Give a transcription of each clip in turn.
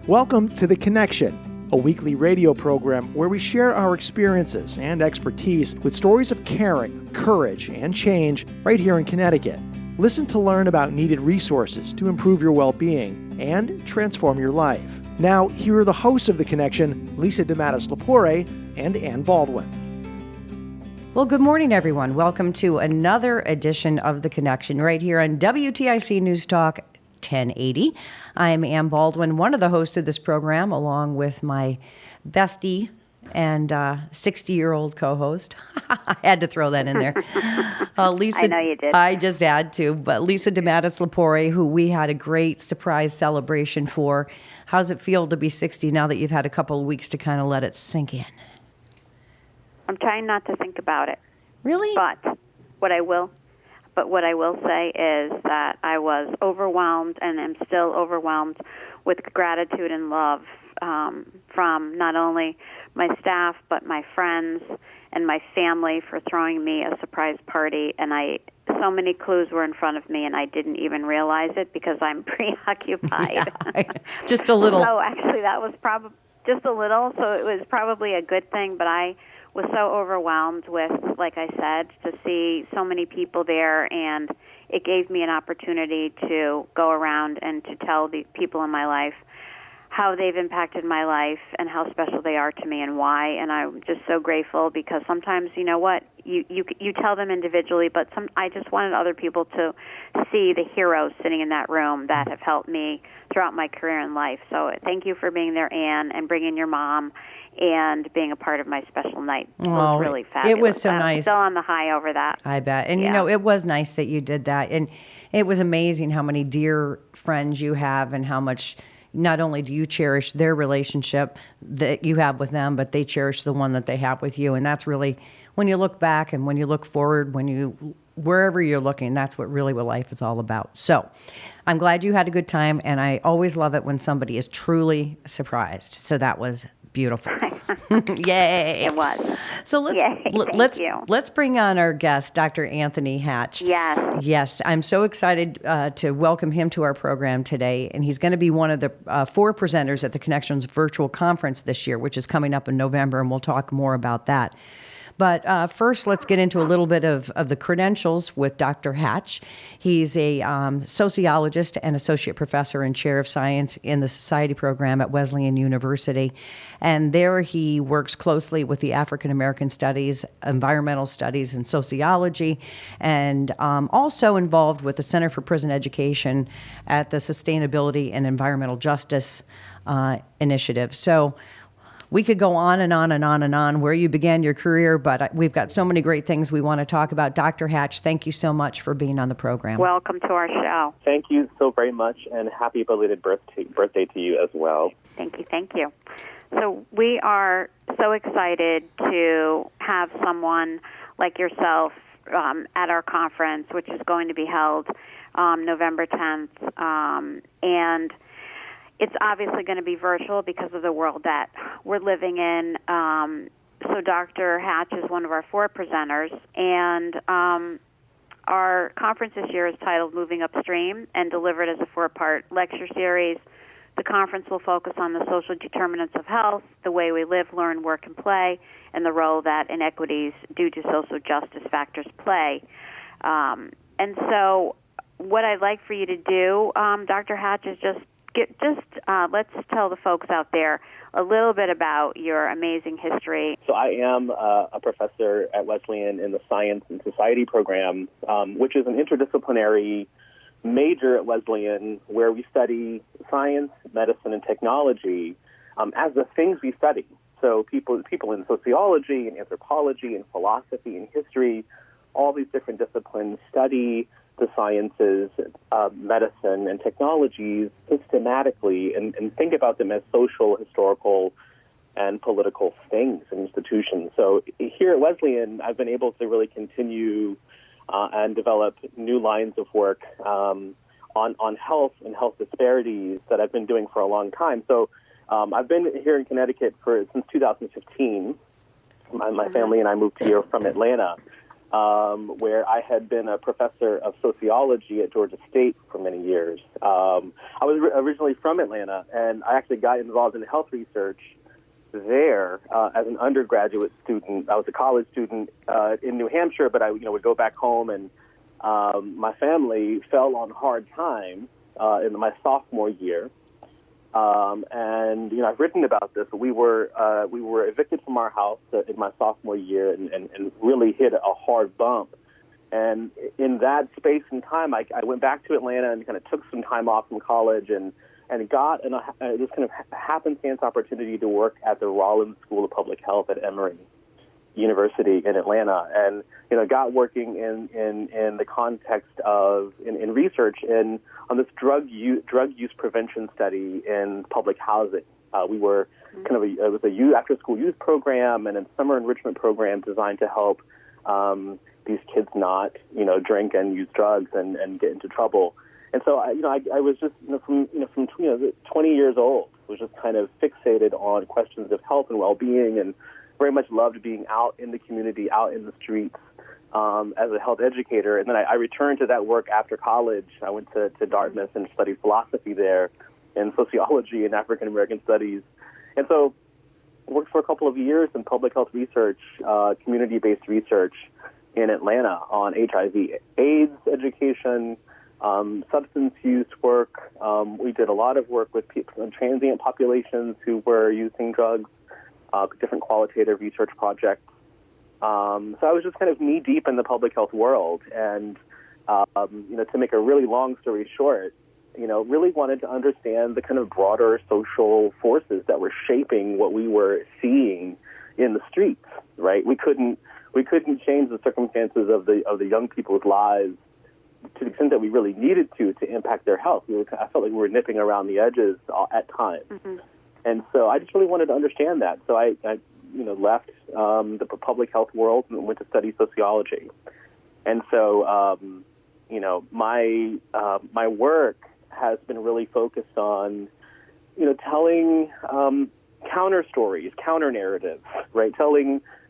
Welcome to The Connection, a weekly radio program where we share our experiences and expertise with stories of caring, courage, and change right here in Connecticut. Listen to learn about needed resources to improve your well-being and transform your life. Now, here are the hosts of The Connection, Lisa DeMatteis-Lepore and Ann Baldwin. Well, good morning, everyone. Welcome to another edition of The Connection right here on WTIC News Talk 1080. I'm Ann Baldwin, one of the hosts of this program, along with my bestie and 60-year-old co-host. I had to throw that in there. Lisa, I know you did. I just had to, but Lisa DeMatteis-Lepore, who we had a great surprise celebration for. How's it feel to be 60 now that you've had a couple of weeks to kind of let it sink in? I'm trying not to think about it. Really? But what I will say is that I was overwhelmed and am still overwhelmed with gratitude and love from not only my staff but my friends and my family for throwing me a surprise party. And so many clues were in front of me, and I didn't even realize it because I'm preoccupied. Yeah, just a little. So actually, that was probably just a little. So it was probably a good thing, but I was so overwhelmed with, like I said, to see so many people there, and it gave me an opportunity to go around and to tell the people in my life how they've impacted my life and how special they are to me and why. And I'm just so grateful because sometimes, you know what, you tell them individually, but I just wanted other people to see the heroes sitting in that room that have helped me throughout my career in life. So thank you for being there, Ann, and bringing your mom and being a part of my special night. It was really fabulous. It was so nice. I'm still on the high over that. I bet. And, yeah. You know, it was nice that you did that. And it was amazing how many dear friends you have and how much not only do you cherish their relationship that you have with them, but they cherish the one that they have with you. And that's really, when you look back and when you look forward, wherever you're looking, that's what life is all about. So I'm glad you had a good time. And I always love it when somebody is truly surprised. So that was beautiful. Yay. It was. So let's bring on our guest, Dr. Anthony Hatch. Yes. Yes, I'm so excited to welcome him to our program today. And he's going to be one of the 4 presenters at the Connections virtual conference this year, which is coming up in November, and we'll talk more about that. But first, let's get into a little bit of the credentials with Dr. Hatch. He's a sociologist and associate professor and chair of science in the Society program at Wesleyan University. And there he works closely with the African American Studies, Environmental Studies, and Sociology, and also involved with the Center for Prison Education at the Sustainability and Environmental Justice Initiative. So we could go on and on and on and on where you began your career, but we've got so many great things we want to talk about. Dr. Hatch, thank you so much for being on the program. Welcome to our show. Thank you so very much, and happy belated birthday to you as well. Thank you. So we are so excited to have someone like yourself at our conference, which is going to be held November 10th, and it's obviously going to be virtual because of the world that we're living in. So Dr. Hatch is one of our 4 presenters, and our conference this year is titled Moving Upstream and delivered as a 4-part lecture series. The conference will focus on the social determinants of health, the way we live, learn, work, and play, and the role that inequities due to social justice factors play. And so what I'd like for you to do, Dr. Hatch, is let's tell the folks out there a little bit about your amazing history. So I am a professor at Wesleyan in the Science and Society program, which is an interdisciplinary major at Wesleyan where we study science, medicine, and technology as the things we study. So people in sociology and anthropology and philosophy and history, all these different disciplines study the sciences, medicine, and technologies systematically and think about them as social, historical, and political things and institutions. So here at Wesleyan, I've been able to really continue and develop new lines of work on health and health disparities that I've been doing for a long time. So I've been here in Connecticut since 2015. My family and I moved here from Atlanta. where I had been a professor of sociology at Georgia State for many years. I was originally from Atlanta, and I actually got involved in health research there as an undergraduate student. I was a college student in New Hampshire, but I would go back home, and my family fell on hard times in my sophomore year. And I've written about this. We were evicted from our house in my sophomore year, and really hit a hard bump. And in that space and time, I went back to Atlanta and kind of took some time off from college, and got this kind of happenstance opportunity to work at the Rollins School of Public Health at Emory University in Atlanta, and got working in the context of in research on this drug use prevention study in public housing. We were it was a after school youth program and a summer enrichment program designed to help these kids not drink and use drugs and get into trouble. And so I was just from 20 years old was just kind of fixated on questions of health and well-being, and very much loved being out in the community, out in the streets as a health educator. And then I returned to that work after college. I went to Dartmouth and studied philosophy there and sociology and African American studies. And so worked for a couple of years in public health research, community-based research in Atlanta on HIV/AIDS education, substance use work. We did a lot of work with transient populations who were using drugs, different qualitative research projects. So I was just kind of knee-deep in the public health world. And, to make a really long story short, really wanted to understand the kind of broader social forces that were shaping what we were seeing in the streets, right? We couldn't change the circumstances of the young people's lives to the extent that we really needed to impact their health. I felt like we were nipping around the edges at times. Mm-hmm. And so I just really wanted to understand that. So I left the public health world and went to study sociology. And so, my work has been really focused on, telling counter stories, counter narratives, right?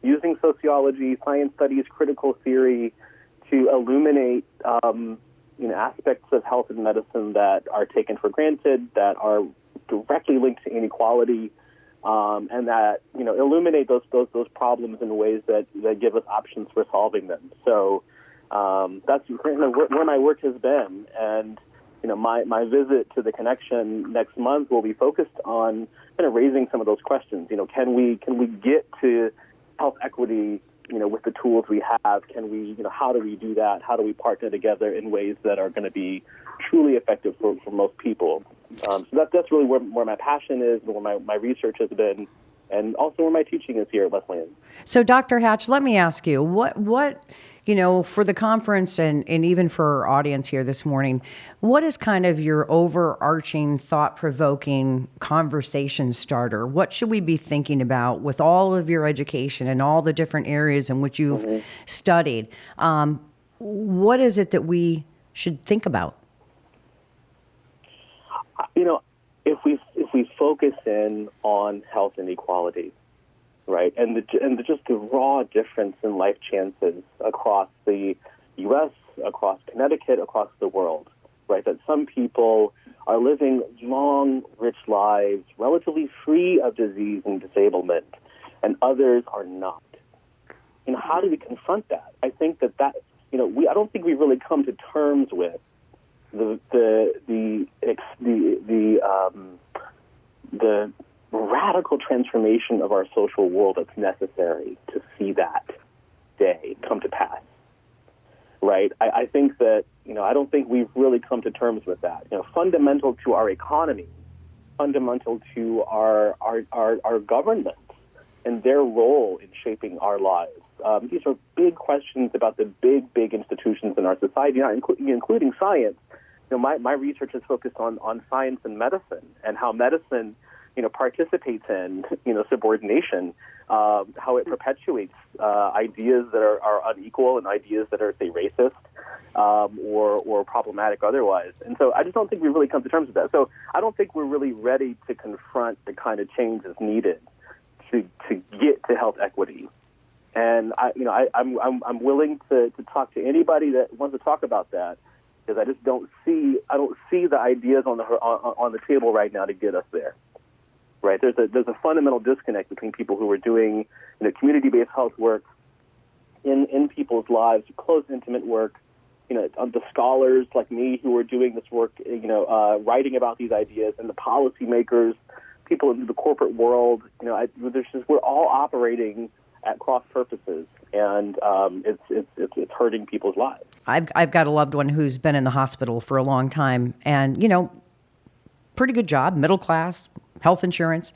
Using sociology, science studies, critical theory to illuminate, aspects of health and medicine that are taken for granted, that are directly linked to inequality, and that illuminate those problems in ways that give us options for solving them. So that's where my work has been, and my visit to the Connection next month will be focused on kind of raising some of those questions. Can we get to health equity with the tools we have? Can we how do we do that? How do we partner together in ways that are going to be truly effective for most people? So that's really where my passion is, and where my research has been, and also where my teaching is here at Wesleyan. So, Dr. Hatch, let me ask you, what for the conference and even for our audience here this morning, what is kind of your overarching, thought-provoking conversation starter? What should we be thinking about with all of your education and all the different areas in which you've studied? What is it that we should think about? If we focus in on health inequality, right, and just the raw difference in life chances across the U.S., across Connecticut, across the world, right, that some people are living long, rich lives, relatively free of disease and disablement, and others are not. How do we confront that? I think that I don't think we've really come to terms with the radical transformation of our social world that's necessary to see that day come to pass, right? I think that, I don't think we've really come to terms with that. Fundamental to our economy, fundamental to our governments and their role in shaping our lives. These are big questions about the big institutions in our society, including science. My research is focused on science and medicine, and how medicine, participates in, subordination, how it perpetuates ideas that are unequal and ideas that are, say, racist or problematic otherwise. And so I just don't think we've really come to terms with that. So I don't think we're really ready to confront the kind of changes needed to get to health equity. And I'm willing to talk to anybody that wants to talk about that, because I just don't see the ideas on the table right now to get us there. Right? There's a fundamental disconnect between people who are doing community-based health work in people's lives, close, intimate work. The scholars like me who are doing this work, writing about these ideas, and the policymakers, people in the corporate world. We're all operating at cross purposes, and it's hurting people's lives. I've got a loved one who's been in the hospital for a long time, and pretty good job, middle class, health insurance.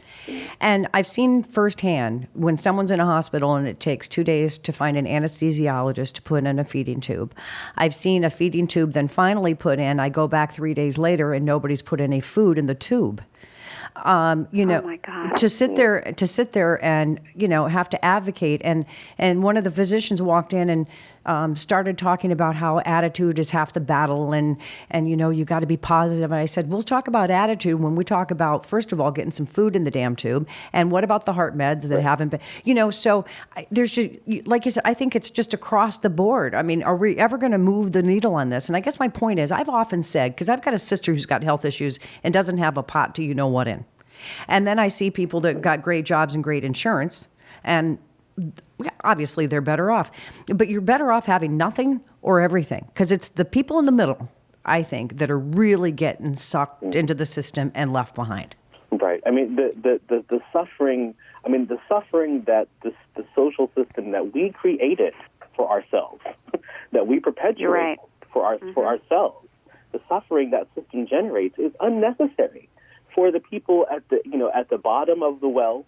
And I've seen firsthand when someone's in a hospital and it takes 2 days to find an anesthesiologist to put in a feeding tube. I've seen a feeding tube then finally put in. I go back 3 days later and nobody's put any food in the tube. Oh my God. to sit there and have to advocate, and one of the physicians walked in and started talking about how attitude is half the battle, and you got to be positive. And I said, we'll talk about attitude when we talk about, first of all, getting some food in the damn tube, and what about the heart meds that haven't been, so there's just, like you said, I think it's just across the board. I mean, are we ever going to move the needle on this? And I guess my point is, I've often said, because I've got a sister who's got health issues and doesn't have a pot to what in. And then I see people that got great jobs and great insurance, and obviously they're better off. But you're better off having nothing or everything, because it's the people in the middle, I think, that are really getting sucked into the system and left behind. Right. I mean, the suffering. I mean, the suffering that the social system that we created for ourselves, that we perpetuate for ourselves, the suffering that system generates is unnecessary. For the people at the bottom of the well,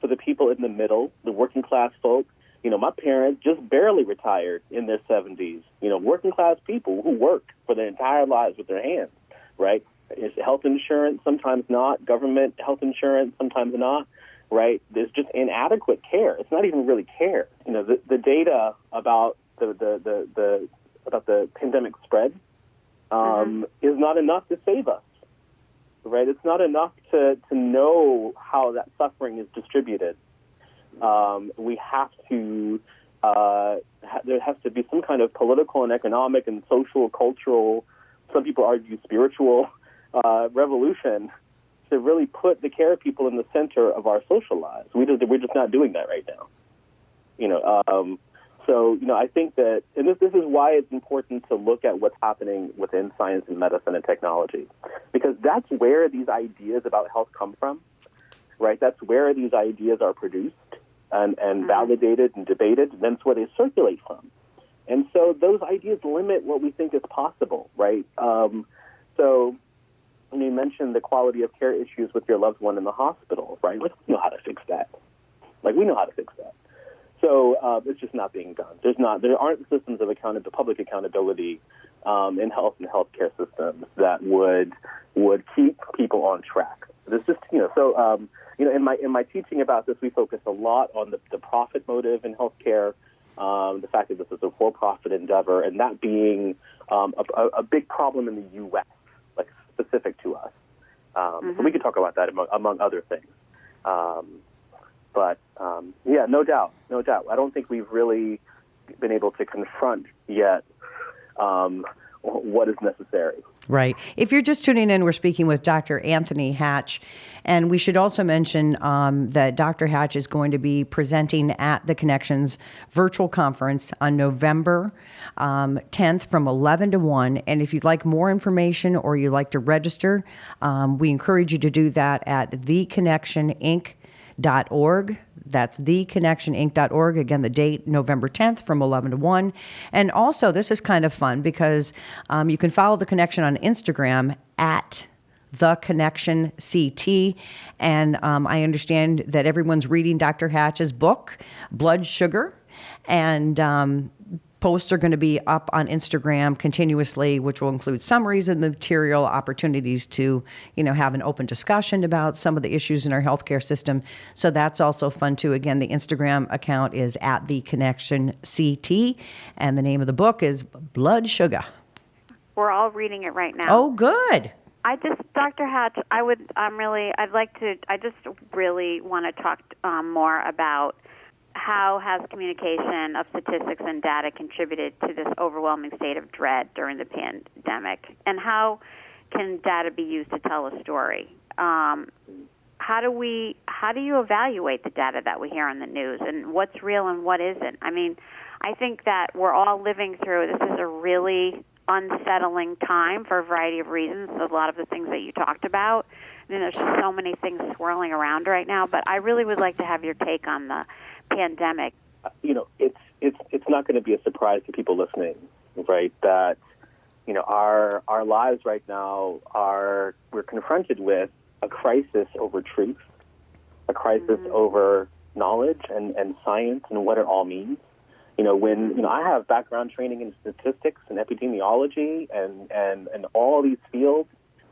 for the people in the middle, the working class folk. My parents just barely retired in their 70s. Working class people who work for their entire lives with their hands, right? It's health insurance, sometimes not. Government health insurance, sometimes not, right? There's just inadequate care. It's not even really care. The data about the pandemic spread is not enough to save us. Right, it's not enough to know how that suffering is distributed. We have to. There has to be some kind of political and economic and social, cultural. Some people argue spiritual revolution to really put the care of people in the center of our social lives. We're just not doing that right now. So, I think that, and this is why it's important to look at what's happening within science and medicine and technology, because that's where these ideas about health come from, right? That's where these ideas are produced and validated and debated, and that's where they circulate from. And so those ideas limit what we think is possible, right? So you mentioned the quality of care issues with your loved one in the hospital, right? We know how to fix that. We know how to fix that. So it's just not being done. There aren't systems of public accountability in health and healthcare systems that would keep people on track. There's just in my teaching about this, we focus a lot on the profit motive in healthcare, the fact that this is a for-profit endeavor, and that being a big problem in the U.S., specific to us. So we could talk about that among other things. But no doubt. I don't think we've really been able to confront yet what is necessary. Right. If you're just tuning in, we're speaking with Dr. Anthony Hatch. And we should also mention that Dr. Hatch is going to be presenting at the Connections virtual conference on November 10th from 11 to 1. And if you'd like more information or you'd like to register, we encourage you to do that at theconnectioninc.org. That's theconnectioninc.org. Again, the date, November 10th from 11 to 1. And also, this is kind of fun because you can follow The Connection on Instagram at The Connection CT. And I understand that everyone's reading Dr. Hatch's book, Blood Sugar. And posts are going to be up on Instagram continuously, which will include summaries of the material, opportunities to, have an open discussion about some of the issues in our healthcare system. So that's also fun too. Again, the Instagram account is at The Connection CT, and the name of the book is Blood Sugar. We're all reading it right now. Oh, good. Dr. Hatch, I just really want to talk more about how has communication of statistics and data contributed to this overwhelming state of dread during the pandemic? And how can data be used to tell a story? How do you evaluate the data that we hear on the news, and what's real and what isn't? I mean, I think that we're all living through, this is a really unsettling time for a variety of reasons, a lot of the things that you talked about. I mean, there's just so many things swirling around right now, but I really would like to have your take on the pandemic. It's not going to be a surprise to people listening, right, that, our lives right now we're confronted with a crisis over truth, a crisis over knowledge and science and what it all means. When I have background training in statistics and epidemiology and all these fields,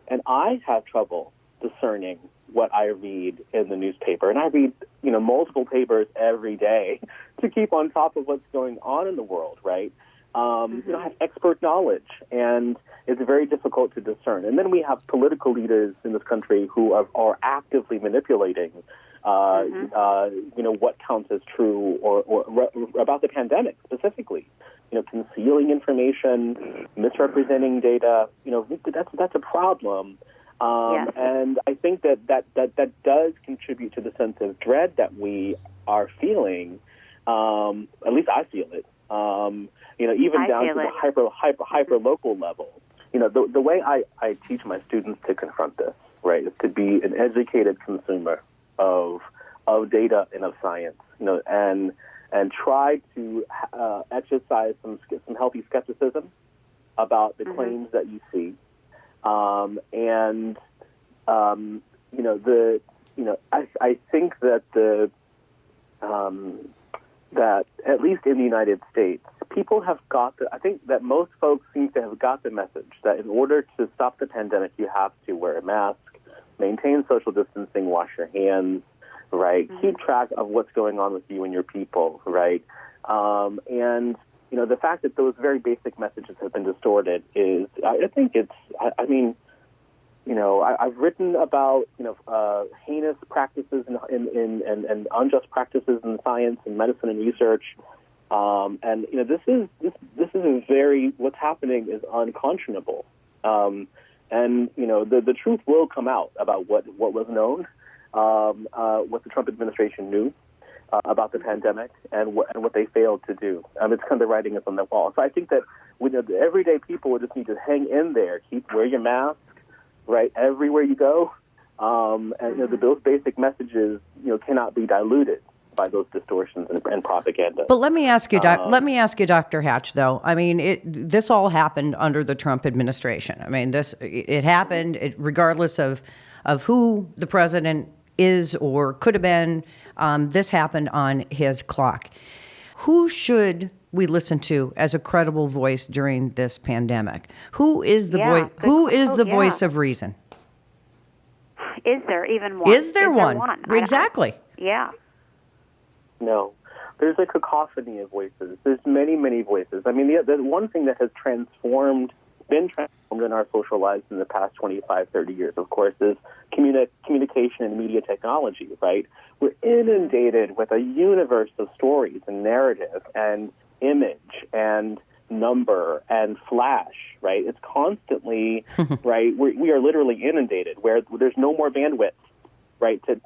and I have trouble discerning what I read in the newspaper. And I read, multiple papers every day to keep on top of what's going on in the world, right? I have expert knowledge, and it's very difficult to discern. And then we have political leaders in this country who are actively manipulating, what counts as true or about the pandemic specifically. Concealing information, misrepresenting data. That's a problem. Yes. And I think that does contribute to the sense of dread that we are feeling. At least I feel it. Even down to the hyper local level. The way I teach my students to confront this, right, is to be an educated consumer of data and of science, and try to exercise some healthy skepticism about the claims that you see. I think that that at least in the United States, people have I think that most folks seem to have got the message that in order to stop the pandemic, you have to wear a mask, maintain social distancing, wash your hands, right? Keep track of what's going on with you and your people, right? The fact that those very basic messages have been distorted is, I think I've written about, heinous practices and unjust practices in science and medicine and research. This is what's happening is unconscionable. The truth will come out about what was known, what the Trump administration knew about the pandemic and what they failed to do. It's kind of the writing is on the wall. So I think that the everyday people will just need to hang in there, wear your mask, right, everywhere you go. Those basic messages, cannot be diluted by those distortions and propaganda. But let me ask you, Dr. Hatch, though. I mean, this all happened under the Trump administration. I mean, it happened regardless of who the president is or could have been. This happened on his clock. Who should we listen to as a credible voice during this pandemic? Who is the voice? Who is the voice of reason? Is there even one? Is there one? Exactly. Yeah. No. There's a cacophony of voices. There's many, many voices. I mean, the one thing that has been transformed in our social lives in the past 25, 30 years, of course, is communication and media technology, right? We're inundated with a universe of stories and narrative and image and number and flash, right? It's constantly, right? We are literally inundated where there's no more bandwidth, right, to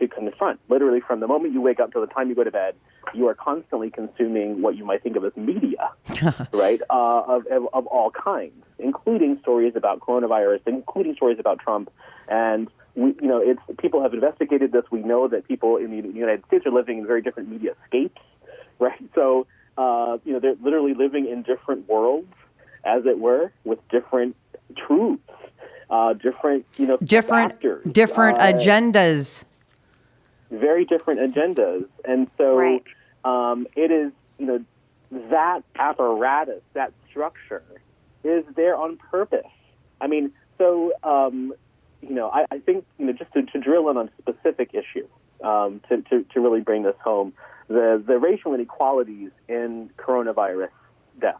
confront. Literally from the moment you wake up to the time you go to bed, you are constantly consuming what you might think of as media, right, of all kinds, including stories about coronavirus, including stories about Trump. And, people have investigated this. We know that people in the United States are living in very different media scapes, right? So, they're literally living in different worlds, as it were, with different truths, different factors, different agendas. Very different agendas. And so right. It is, that apparatus, that structure is there on purpose. I mean, so, I think, just to drill in on a specific issue, to really bring this home, the racial inequalities in coronavirus deaths,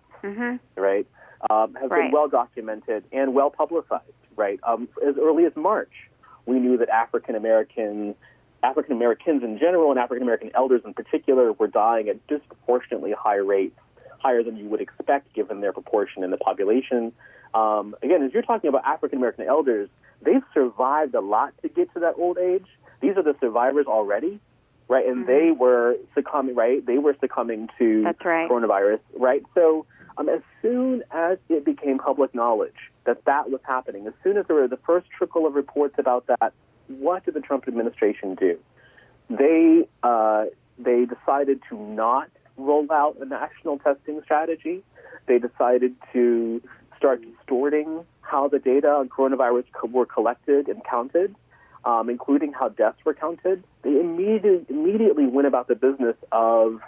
right, have been well documented and well publicized, right? As early as March, we knew that African Americans African Americans in general and African American elders in particular were dying at disproportionately high rates, higher than you would expect given their proportion in the population. Again, as you're talking about African American elders, they've survived a lot to get to that old age. These are the survivors already, right? And they were succumbing, right? They were succumbing to coronavirus, right? So as soon as it became public knowledge that that was happening, as soon as there were the first trickle of reports about that, what did the Trump administration do? They decided to not roll out a national testing strategy. They decided to start distorting how the data on coronavirus were collected and counted, including how deaths were counted. They immediately went about the business of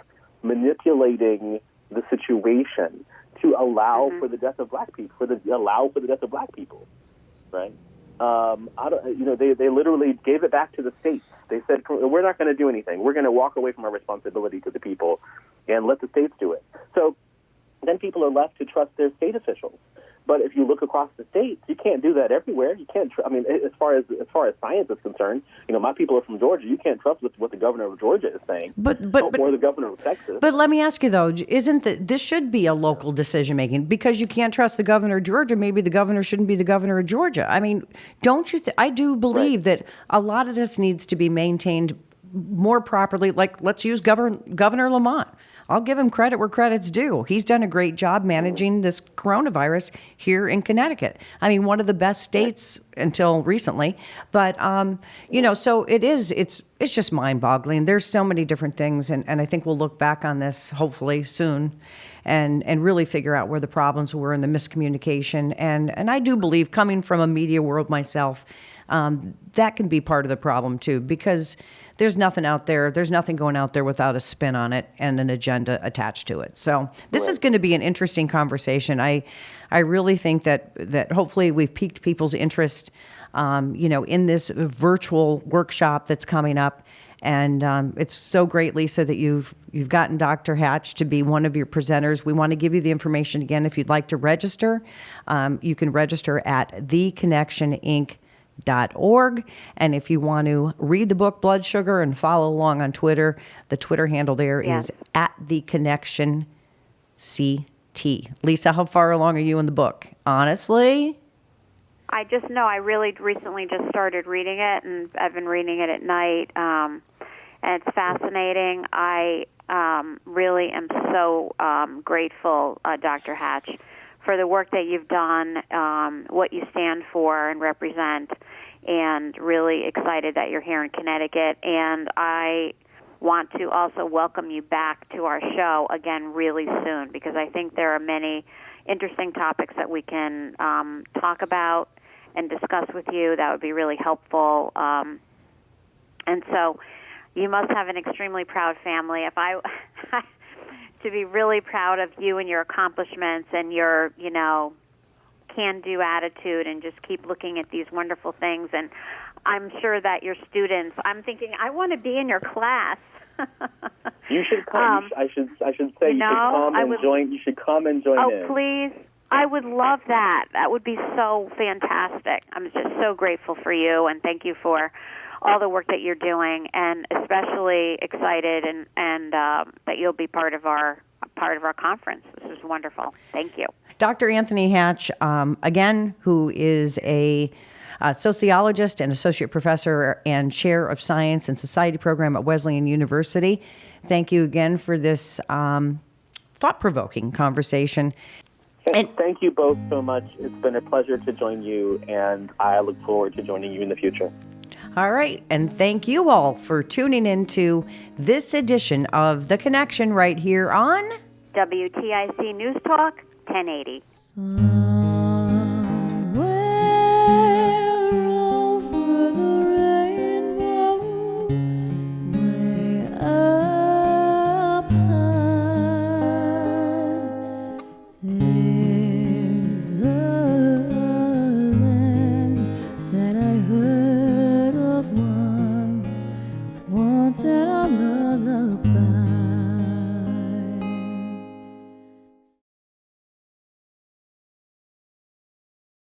manipulating the situation to allow for the death of black people, right? They literally gave it back to the states. They said, we're not going to do anything. We're going to walk away from our responsibility to the people and let the states do it. So then people are left to trust their state officials. But if you look across the states, you can't do that everywhere. You can't. As far as science is concerned, my people are from Georgia. You can't trust what the governor of Georgia is saying, or the governor of Texas. But let me ask you though, this should be a local decision making because you can't trust the governor of Georgia? Maybe the governor shouldn't be the governor of Georgia. I mean, don't you? I do believe that a lot of this needs to be maintained more properly. Like, let's use Governor Lamont. I'll give him credit where credit's due. He's done a great job managing this coronavirus here in Connecticut. I mean, one of the best states until recently. But, so it's just mind-boggling. There's so many different things, and I think we'll look back on this hopefully soon and really figure out where the problems were in the miscommunication. And I do believe, coming from a media world myself, that can be part of the problem too, because there's nothing out there. There's nothing going out there without a spin on it and an agenda attached to it. So this is going to be an interesting conversation. I really think that hopefully we've piqued people's interest, in this virtual workshop that's coming up. And it's so great, Lisa, that you've gotten Dr. Hatch to be one of your presenters. We want to give you the information again. If you'd like to register, you can register at theconnectioninc.org. And if you want to read the book Blood Sugar and follow along on Twitter, the Twitter handle there is @theconnectionct. Lisa, how far along are you in the book? Honestly? I just know I really recently just started reading it, and I've been reading it at night, and it's fascinating. I really am so grateful, Dr. Hatch, for the work that you've done, what you stand for and represent, and really excited that you're here in Connecticut. And I want to also welcome you back to our show again really soon, because I think there are many interesting topics that we can talk about and discuss with you that would be really helpful. And so you must have an extremely proud family. If I to be really proud of you and your accomplishments and your, can-do attitude, and just keep looking at these wonderful things. And I'm sure that your students, I'm thinking, I want to be in your class. You should come. I should say you should come and join. You should come and join in. Oh, please. I would love that. That would be so fantastic. I'm just so grateful for you, and thank you for all the work that you're doing, and especially excited and that you'll be part of our conference. This is wonderful. Thank you. Dr. Anthony Hatch, again, who is a sociologist and associate professor and chair of science and society program at Wesleyan University. Thank you again for this thought-provoking conversation. And thank you both so much. It's been a pleasure to join you, and I look forward to joining you in the future. All right. And thank you all for tuning into this edition of The Connection right here on WTIC News Talk 1080.